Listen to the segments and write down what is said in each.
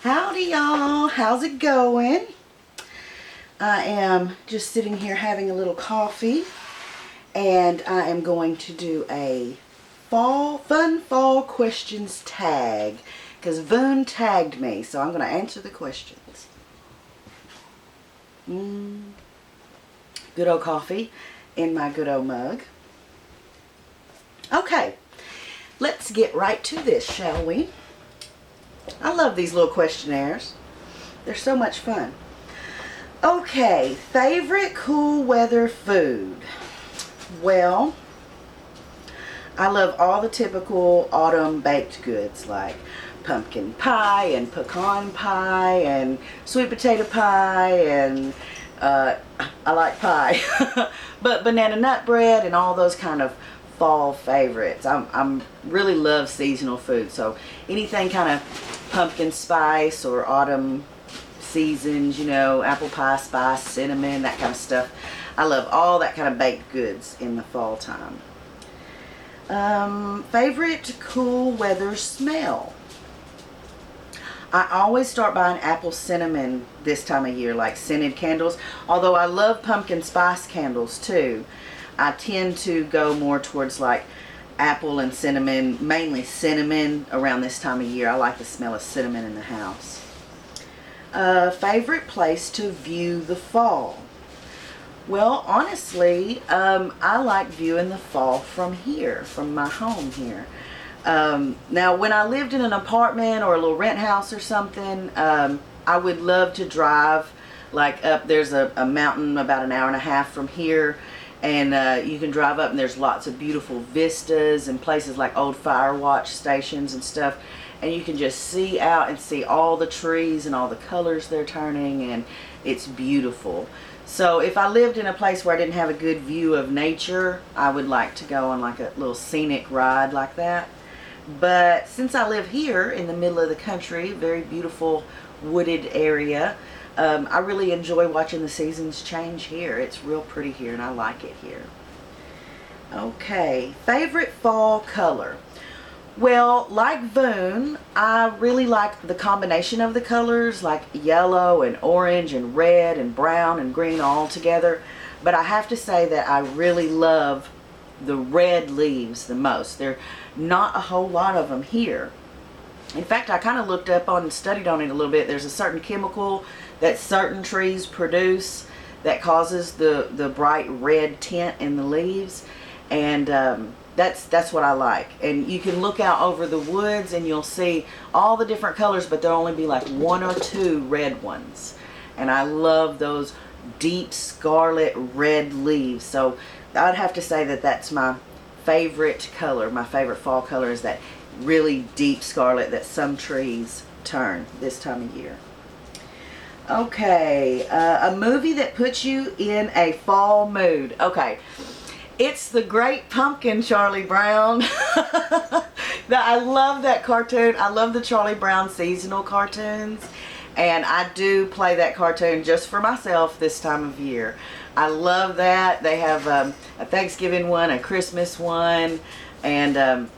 Howdy y'all, how's it going? I am just sitting here having a little coffee, and I am going to do a fun fall questions tag because Voon tagged me, so I'm going to answer the questions. Good old coffee in my good old mug. Okay, let's get right to this, shall we? I love these little questionnaires. They're so much fun. Okay, favorite cool weather food. Well, I love all the typical autumn baked goods like pumpkin pie and pecan pie and sweet potato pie and I like pie. But banana nut bread and all those kind of fall favorites. I'm really love seasonal food, so anything kind of pumpkin spice or autumn seasons, you know, apple pie spice, cinnamon, that kind of stuff. I love all that kind of baked goods in the fall time. Favorite cool weather smell. I always start buying apple cinnamon this time of year, like scented candles. Although I love pumpkin spice candles too, I tend to go more towards like apple and cinnamon, mainly cinnamon around this time of year. I like the smell of cinnamon in the house. Favorite place to view the fall. Well, honestly, I like viewing the fall from here, from my home here. Now, when I lived in an apartment or a little rent house or something, I would love to drive like up. There's a mountain about an hour and a half from here, and you can drive up and there's lots of beautiful vistas and places like old fire watch stations and stuff, and you can just see out and see all the trees and all the colors they're turning, and it's beautiful. So if I lived in a place where I didn't have a good view of nature, I would like to go on like a little scenic ride like that. But since I live here in the middle of the country, very beautiful wooded area, I really enjoy watching the seasons change here. It's real pretty here and I like it here. Okay, favorite fall color. Well, like Voon, I really like the combination of the colors, like yellow and orange and red and brown and green all together. But I have to say that I really love the red leaves the most. There are not a whole lot of them here. In fact, I kind of looked up on and studied on it a little bit. There's a certain chemical that certain trees produce that causes the bright red tint in the leaves, and that's what I like. And you can look out over the woods and you'll see all the different colors, but there'll only be like one or two red ones. And I love those deep scarlet red leaves. So I'd have to say that that's my favorite color. My favorite fall color is that really deep scarlet that some trees turn this time of year. Okay, a movie that puts you in a fall mood. Okay, it's The Great Pumpkin, Charlie Brown. I love that cartoon. I love the Charlie Brown seasonal cartoons, and I do play that cartoon just for myself this time of year. I love that. They have a Thanksgiving one, a Christmas one, and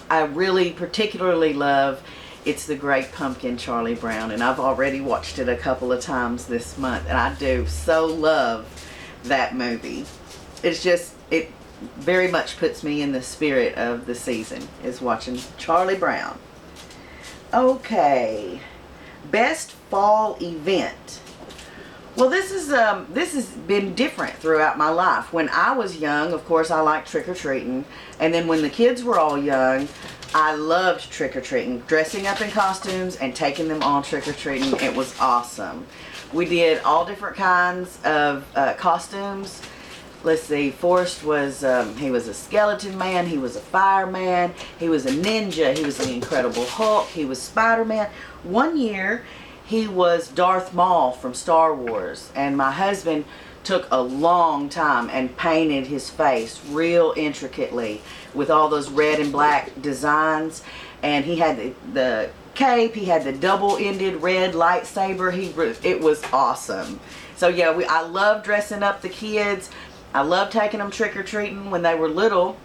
I really particularly love It's the Great Pumpkin, Charlie Brown, and I've already watched it a couple of times this month, and I do so love that movie. It's just, it very much puts me in the spirit of the season, is watching Charlie Brown. Okay, best fall event. Well, this has been different throughout my life. When I was young, of course, I liked trick-or-treating, and then when the kids were all young, I loved trick-or-treating, dressing up in costumes and taking them all trick-or-treating. It was awesome. We did all different kinds of costumes. Let's see, Forrest was, he was a skeleton man, he was a fireman, he was a ninja, he was the Incredible Hulk, he was Spider-Man. One year, he was Darth Maul from Star Wars, and my husband took a long time and painted his face real intricately with all those red and black designs, and he had the cape, he had the double-ended red lightsaber. It was awesome. So yeah, I love dressing up the kids. I love taking them trick-or-treating when they were little.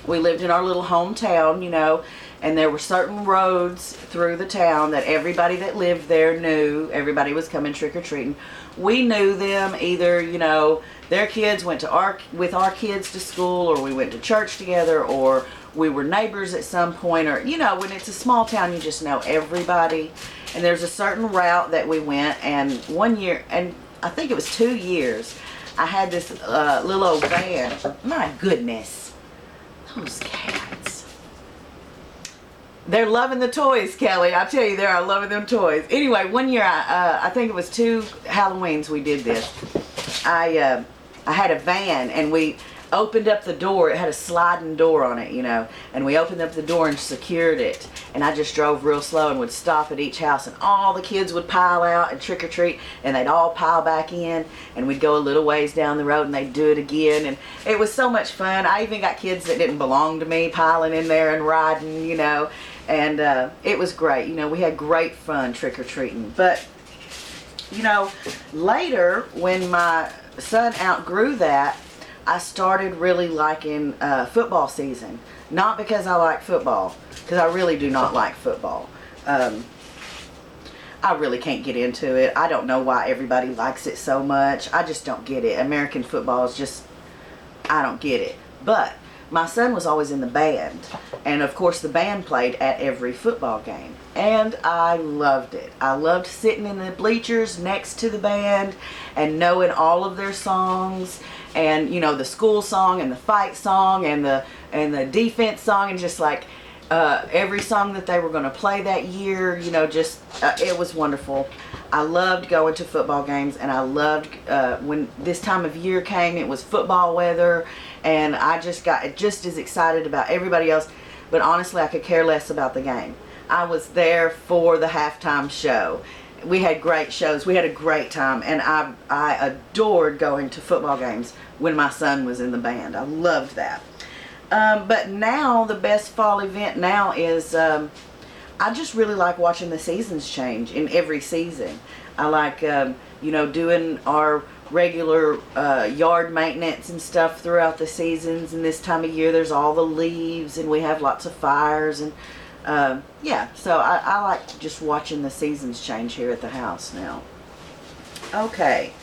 We lived in our little hometown, you know, and there were certain roads through the town that everybody that lived there knew. Everybody was coming trick-or-treating. We knew them, either, you know, their kids went to with our kids to school, or we went to church together, or we were neighbors at some point, or, you know, when it's a small town, you just know everybody. And there's a certain route that we went, and one year, and I think it was 2 years, I had this little old van. My goodness, those cats. They're loving the toys, Kelly. I tell you, they are loving them toys. Anyway, one year, I think it was 2 Halloweens we did this. I had a van, and we opened up the door. It had a sliding door on it, you know, and we opened up the door and secured it, and I just drove real slow and would stop at each house, and all the kids would pile out and trick or treat, and they'd all pile back in, and we'd go a little ways down the road and they'd do it again, and it was so much fun. I even got kids that didn't belong to me piling in there and riding, you know, and it was great. You know, we had great fun trick or treating. But you know, later when my son outgrew that, I started really liking football season. Not because I like football, because I really do not like football. I really can't get into it. I don't know why everybody likes it so much. I just don't get it. American football is just, I don't get it. But my son was always in the band, and of course the band played at every football game, and I loved it. I loved sitting in the bleachers next to the band and knowing all of their songs, and you know, the school song and the fight song and the defense song, and just like every song that they were going to play that year, you know, just it was wonderful. I loved going to football games, and I loved when this time of year came. It was football weather, and I just got just as excited about everybody else. But honestly, I could care less about the game. I was there for the halftime show. We had great shows. We had a great time, and I adored going to football games when my son was in the band. I loved that. But now the best fall event now is I just really like watching the seasons change in every season. I like you know, doing our regular yard maintenance and stuff throughout the seasons, and this time of year there's all the leaves and we have lots of fires, and yeah, so I like just watching the seasons change here at the house now. Okay,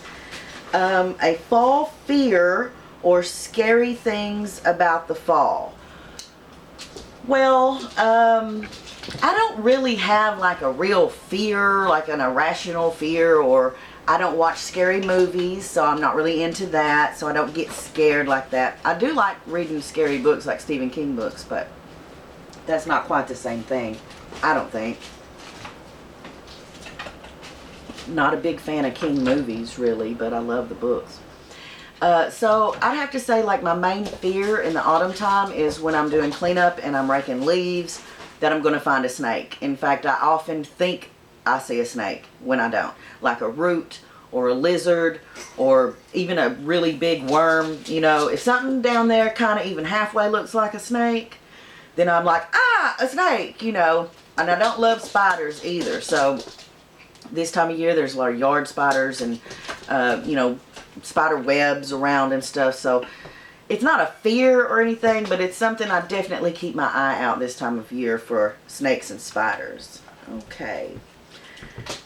a fall fear or scary things about the fall. Well, I don't really have like a real fear, like an irrational fear, or I don't watch scary movies, so I'm not really into that, so I don't get scared like that. I do like reading scary books like Stephen King books, but that's not quite the same thing, I don't think. Not a big fan of King movies, really, but I love the books. So I'd have to say, like, my main fear in the autumn time is when I'm doing cleanup and I'm raking leaves, that I'm going to find a snake. In fact, I often think I see a snake when I don't. Like a root or a lizard or even a really big worm. You know, if something down there kind of even halfway looks like a snake, then I'm like, ah, a snake, you know. And I don't love spiders either. So this time of year there's a lot of yard spiders and, you know, spider webs around and stuff. So it's not a fear or anything, but it's something I definitely keep my eye out this time of year for, snakes and spiders. Okay.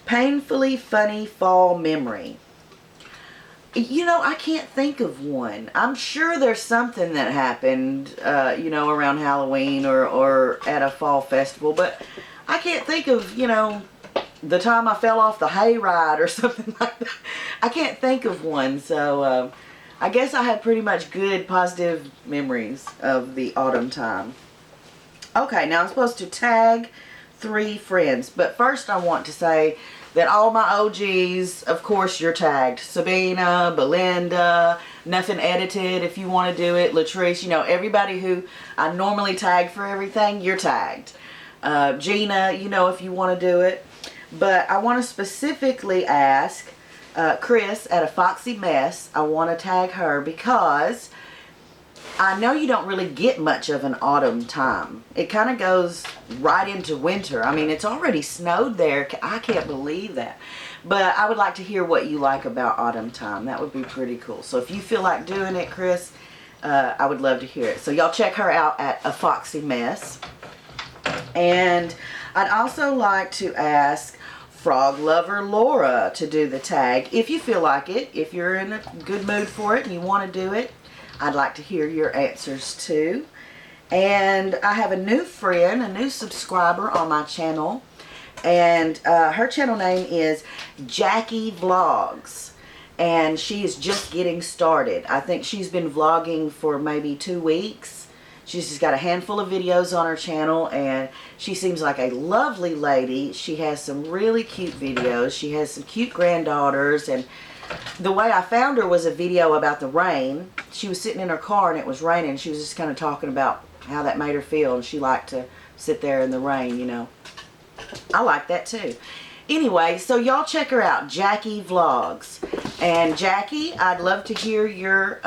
Painfully funny fall memory. You know, I can't think of one. I'm sure there's something that happened, you know, around Halloween or at a fall festival, but I can't think of, you know, the time I fell off the hayride or something like that. I can't think of one, so I guess I had pretty much good, positive memories of the autumn time. Okay, now I'm supposed to tag 3 friends, but first I want to say that all my OGs, of course, you're tagged. Sabina, Belinda, Nothing Edited, if you want to do it, Latrice, you know, everybody who I normally tag for everything, you're tagged. Gina, you know, if you want to do it. But I want to specifically ask Chris at a Foxy Mess. I want to tag her because I know you don't really get much of an autumn time. It kind of goes right into winter. I mean, it's already snowed there. I can't believe that. But I would like to hear what you like about autumn time. That would be pretty cool. So if you feel like doing it, Chris, I would love to hear it. So y'all check her out at a Foxy Mess. And I'd also like to ask Frogloverlora to do the tag if you feel like it. If you're in a good mood for it and you want to do it, I'd like to hear your answers too. And I have a new friend, a new subscriber on my channel, and her channel name is Jackie Vlogs, and she is just getting started. I think she's been vlogging for maybe 2 weeks. She's just got a handful of videos on her channel, and she seems like a lovely lady. She has some really cute videos. She has some cute granddaughters, and the way I found her was a video about the rain. She was sitting in her car and it was raining. She was just kind of talking about how that made her feel, and she liked to sit there in the rain, you know. I like that too. Anyway, so y'all check her out, Jackie Vlogs. And Jackie, I'd love to hear your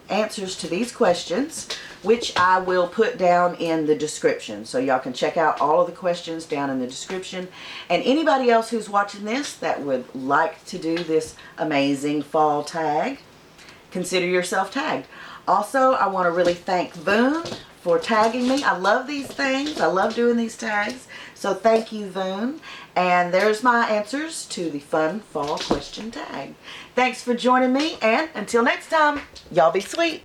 answers to these questions, which I will put down in the description. So y'all can check out all of the questions down in the description. And anybody else who's watching this that would like to do this amazing fall tag, consider yourself tagged. Also, I want to really thank Voon for tagging me. I love these things. I love doing these tags. So thank you, Voon. And there's my answers to the fun fall question tag. Thanks for joining me, and until next time, y'all be sweet.